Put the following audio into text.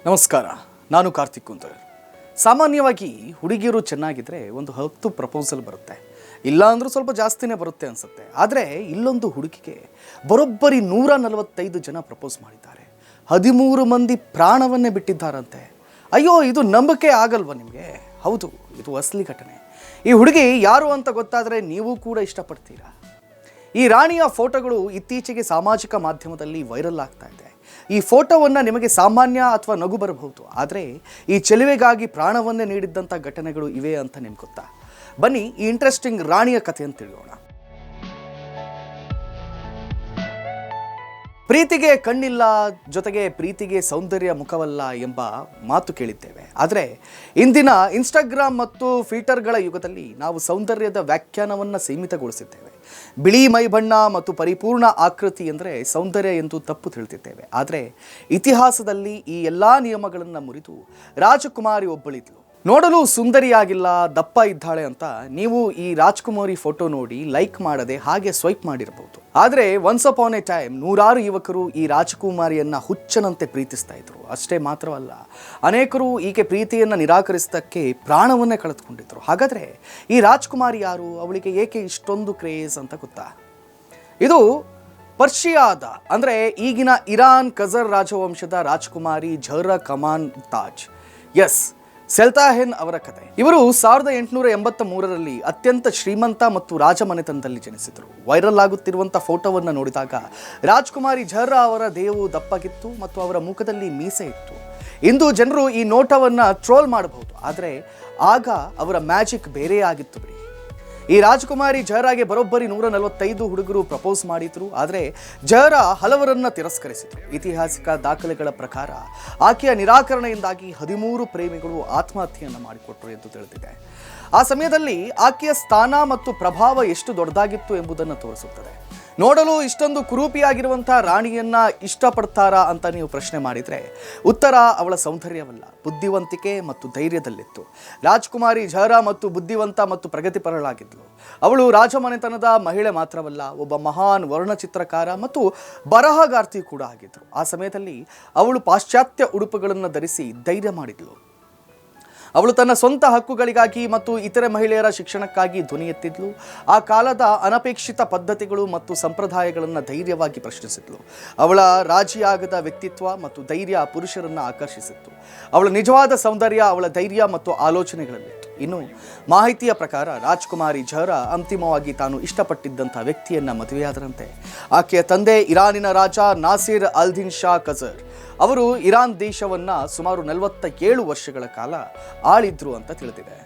ನಮಸ್ಕಾರ, ನಾನು ಕಾರ್ತಿಕ್ ಕುಂತರ್. ಸಾಮಾನ್ಯವಾಗಿ ಹುಡುಗಿಯರು ಚೆನ್ನಾಗಿದ್ದರೆ ಒಂದು 10 ಪ್ರಪೋಸಲ್ ಬರುತ್ತೆ, ಇಲ್ಲ ಅಂದರೂ ಸ್ವಲ್ಪ ಜಾಸ್ತಿನೇ ಬರುತ್ತೆ ಅನಿಸುತ್ತೆ. ಆದರೆ ಇಲ್ಲೊಂದು ಹುಡುಗಿಗೆ ಬರೋಬ್ಬರಿ 145 ಜನ ಪ್ರಪೋಸ್ ಮಾಡಿದ್ದಾರೆ. 13 ಮಂದಿ ಪ್ರಾಣವನ್ನೇ ಬಿಟ್ಟಿದ್ದಾರಂತೆ. ಅಯ್ಯೋ, ಇದು ನಂಬಿಕೆ ಆಗಲ್ವ ನಿಮಗೆ? ಹೌದು, ಇದು ಅಸಲಿ ಘಟನೆ. ಈ ಹುಡುಗಿ ಯಾರು ಅಂತ ಗೊತ್ತಾದರೆ ನೀವು ಕೂಡ ಇಷ್ಟಪಡ್ತೀರಾ. ಈ ರಾಣಿಯ ಫೋಟೋಗಳು ಇತ್ತೀಚೆಗೆ ಸಾಮಾಜಿಕ ಮಾಧ್ಯಮದಲ್ಲಿ ವೈರಲ್ ಆಗ್ತಾ ಇದೆ. ಈ ಫೋಟೋವನ್ನು ನಿಮಗೆ ಸಾಮಾನ್ಯ ಅಥವಾ ನಗು ಬರಬಹುದು, ಆದರೆ ಈ ಚೆಲುವೆಗಾಗಿ ಪ್ರಾಣವನ್ನೇ ನೀಡಿದ್ದಂಥ ಘಟನೆಗಳು ಇವೆ ಅಂತ ನಿಮ್ಗೆ ಗೊತ್ತಾ? ಬನ್ನಿ ಈ ಇಂಟ್ರೆಸ್ಟಿಂಗ್ ರಾಣಿಯ ಕಥೆಯನ್ನು ತಿಳಿಯೋಣ. ಪ್ರೀತಿಗೆ ಕಣ್ಣಿಲ್ಲ, ಜೊತೆಗೆ ಪ್ರೀತಿಗೆ ಸೌಂದರ್ಯ ಮುಖವಲ್ಲ ಎಂಬ ಮಾತು ಕೇಳಿದ್ದೇವೆ. ಆದರೆ ಇಂದಿನ ಇನ್ಸ್ಟಾಗ್ರಾಮ್ ಮತ್ತು ಫಿಲ್ಟರ್ಗಳ ಯುಗದಲ್ಲಿ ನಾವು ಸೌಂದರ್ಯದ ವ್ಯಾಖ್ಯಾನವನ್ನು ಸೀಮಿತಗೊಳಿಸಿದ್ದೇವೆ. ಬಿಳಿ ಮೈಬಣ್ಣ ಮತ್ತು ಪರಿಪೂರ್ಣ ಆಕೃತಿ ಎಂದರೆ ಸೌಂದರ್ಯ ಎಂದು ತಪ್ಪು ತಿಳಿದಿದ್ದೇವೆ. ಆದರೆ ಇತಿಹಾಸದಲ್ಲಿ ಈ ಎಲ್ಲ ನಿಯಮಗಳನ್ನು ಮುರಿದು ರಾಜಕುಮಾರಿ ಒಬ್ಬಳಿದ್ಲು. ನೋಡಲು ಸುಂದರಿಯಾಗಿಲ್ಲ, ದಪ್ಪ ಇದ್ದಾಳೆ ಅಂತ ನೀವು ಈ ರಾಜ್ಕುಮಾರಿ ಫೋಟೋ ನೋಡಿ ಲೈಕ್ ಮಾಡದೆ ಹಾಗೆ ಸ್ವೈಪ್ ಮಾಡಿರಬಹುದು. ಆದರೆ ಒನ್ಸ್ ಅಪಾನ್ ಎ ಟೈಮ್ ನೂರಾರು ಯುವಕರು ಈ ರಾಜಕುಮಾರಿಯನ್ನ ಹುಚ್ಚನಂತೆ ಪ್ರೀತಿಸ್ತಾ ಇದ್ರು. ಅಷ್ಟೇ ಮಾತ್ರವಲ್ಲ, ಅನೇಕರು ಈಕೆ ಪ್ರೀತಿಯನ್ನು ನಿರಾಕರಿಸದಕ್ಕೆ ಪ್ರಾಣವನ್ನೇ ಕಳೆದುಕೊಂಡಿದ್ರು. ಹಾಗಾದರೆ ಈ ರಾಜ್ಕುಮಾರಿ ಯಾರು? ಅವಳಿಗೆ ಏಕೆ ಇಷ್ಟೊಂದು ಕ್ರೇಜ್ ಅಂತ ಗೊತ್ತಾ? ಇದು ಪರ್ಷಿಯಾದ ಅಂದರೆ ಈಗಿನ ಇರಾನ್ ಖಜರ್ ರಾಜವಂಶದ ರಾಜ್ಕುಮಾರಿ ಝಹ್ರಾ ಕಮಾನ್ ತಾಜ್, ಎಸ್ ಸೆಲ್ತಾಹೆನ್ ಅವರ ಕಥೆ. ಇವರು 1883ರಲ್ಲಿ ಅತ್ಯಂತ ಶ್ರೀಮಂತ ಮತ್ತು ರಾಜಮನೆತನದಲ್ಲಿ ಜನಿಸಿದರು. ವೈರಲ್ ಆಗುತ್ತಿರುವಂಥ ಫೋಟೋವನ್ನು ನೋಡಿದಾಗ ರಾಜ್ಕುಮಾರಿ ಝಹ್ರಾ ಅವರ ದೇಹವು ದಪ್ಪಗಿತ್ತು ಮತ್ತು ಅವರ ಮುಖದಲ್ಲಿ ಮೀಸೆ ಇತ್ತು. ಇಂದು ಜನರು ಈ ನೋಟವನ್ನು ಟ್ರೋಲ್ ಮಾಡಬಹುದು, ಆದರೆ ಆಗ ಅವರ ಮ್ಯಾಜಿಕ್ ಬೇರೆ ಆಗಿತ್ತು ಬಿಡಿ. ಈ ರಾಜಕುಮಾರಿ ಝಹ್ರಾಗೆ ಬರೋಬ್ಬರಿ 145 ಹುಡುಗರು ಪ್ರಪೋಸ್ ಮಾಡಿದ್ರು. ಆದರೆ ಝಹ್ರಾ ಹಲವರನ್ನ ತಿರಸ್ಕರಿಸಿದ್ರು. ಐತಿಹಾಸಿಕ ದಾಖಲೆಗಳ ಪ್ರಕಾರ ಆಕೆಯ ನಿರಾಕರಣೆಯಿಂದಾಗಿ 13 ಪ್ರೇಮಿಗಳು ಆತ್ಮಹತ್ಯೆಯನ್ನು ಮಾಡಿಕೊಟ್ರು ಎಂದು ತಿಳಿದಿದೆ. ಆ ಸಮಯದಲ್ಲಿ ಆಕೆಯ ಸ್ಥಾನ ಮತ್ತು ಪ್ರಭಾವ ಎಷ್ಟು ದೊಡ್ಡದಾಗಿತ್ತು ಎಂಬುದನ್ನು ತೋರಿಸುತ್ತದೆ. ನೋಡಲು ಇಷ್ಟೊಂದು ಕುರೂಪಿಯಾಗಿರುವಂಥ ರಾಣಿಯನ್ನ ಇಷ್ಟಪಡ್ತಾರಾ ಅಂತ ನೀವು ಪ್ರಶ್ನೆ ಮಾಡಿದರೆ ಉತ್ತರ ಅವಳ ಸೌಂದರ್ಯವಲ್ಲ, ಬುದ್ಧಿವಂತಿಕೆ ಮತ್ತು ಧೈರ್ಯದಲ್ಲಿತ್ತು. ರಾಜ್ಕುಮಾರಿ ಝಹ್ರಾ ಮತ್ತು ಬುದ್ಧಿವಂತ ಮತ್ತು ಪ್ರಗತಿಪರಳಾಗಿದ್ಲು. ಅವಳು ರಾಜಮನೆತನದ ಮಹಿಳೆ ಮಾತ್ರವಲ್ಲ, ಒಬ್ಬ ಮಹಾನ್ ವರ್ಣಚಿತ್ರಕಾರ ಮತ್ತು ಬರಹಗಾರ್ತಿ ಕೂಡ ಆಗಿದ್ದರು. ಆ ಸಮಯದಲ್ಲಿ ಅವಳು ಪಾಶ್ಚಾತ್ಯ ಉಡುಪುಗಳನ್ನು ಧರಿಸಿ ಧೈರ್ಯ ಮಾಡಿದ್ಲು. ಅವಳು ತನ್ನ ಸ್ವಂತ ಹಕ್ಕುಗಳಿಗಾಗಿ ಮತ್ತು ಇತರೆ ಮಹಿಳೆಯರ ಶಿಕ್ಷಣಕ್ಕಾಗಿ ಧ್ವನಿ ಎತ್ತಿದ್ಲು. ಆ ಕಾಲದ ಅನಪೇಕ್ಷಿತ ಪದ್ಧತಿಗಳು ಮತ್ತು ಸಂಪ್ರದಾಯಗಳನ್ನು ಧೈರ್ಯವಾಗಿ ಪ್ರಶ್ನಿಸಿದ್ಲು. ಅವಳ ರಾಜಿಯಾಗದ ವ್ಯಕ್ತಿತ್ವ ಮತ್ತು ಧೈರ್ಯ ಪುರುಷರನ್ನು ಆಕರ್ಷಿಸಿತ್ತು. ಅವಳ ನಿಜವಾದ ಸೌಂದರ್ಯ ಅವಳ ಧೈರ್ಯ ಮತ್ತು ಆಲೋಚನೆಗಳಲ್ಲಿತ್ತು. ಇನ್ನು ಮಾಹಿತಿಯ ಪ್ರಕಾರ ರಾಜ್ಕುಮಾರಿ ಝಹ್ರಾ ಅಂತಿಮವಾಗಿ ತಾನು ಇಷ್ಟಪಟ್ಟಿದ್ದಂಥ ವ್ಯಕ್ತಿಯನ್ನ ಮದುವೆಯಾದರಂತೆ. ಆಕೆಯ ತಂದೆ ಇರಾನಿನ ರಾಜ ನಾಸಿರ್ ಅಲ್-ದಿನ್ ಶಾ ಖಜರ್. ಅವರು ಇರಾನ್ ದೇಶವನ್ನ ಸುಮಾರು 47 ವರ್ಷಗಳ ಕಾಲ ಆಳಿದ್ರು ಅಂತ ತಿಳಿದಿದೆ.